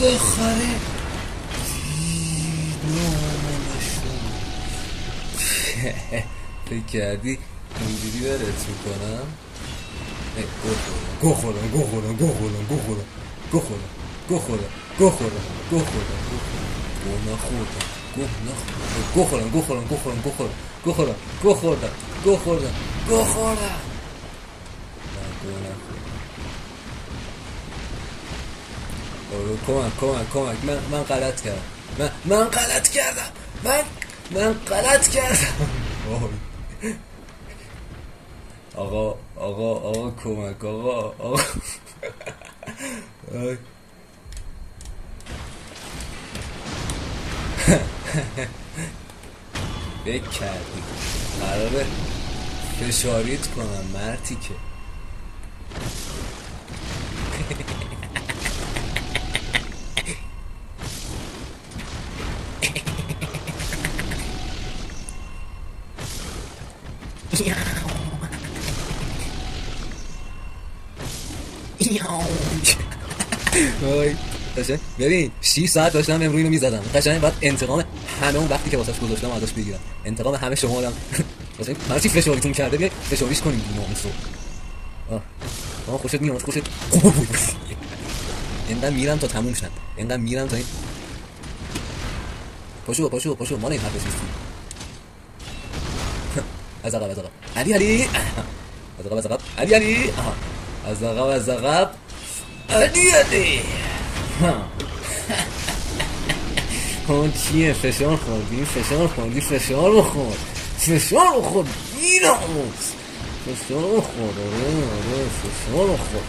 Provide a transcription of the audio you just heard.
بالاخره فکر کردی اینجوری برات میکنم؟ گو خوردم کمک من غلط کردم من غلط کردم آقا کمک آقا فکر کردی قراره فشاریت کنم مرتی که ببین 6 ساعت داشتم امروز اینو میزدم قشنگ بعد انتقام همه اون وقتی که واسش گذاشتم ازش بگیرم انتقام همه شما آدم واسه هر چی فشاریتون کرده بیا فشاریش کنیم ناموسو خوشت میاد خوشت اینقدر میرم تا تموم شد اینقدر میرم تا این پاشو ما نه حرفش نیستی از عقب علی از عقب علی ها چیه فشار خوردی فشار بخور فشار بخور بیراموز فشار بخور آره فشار بخور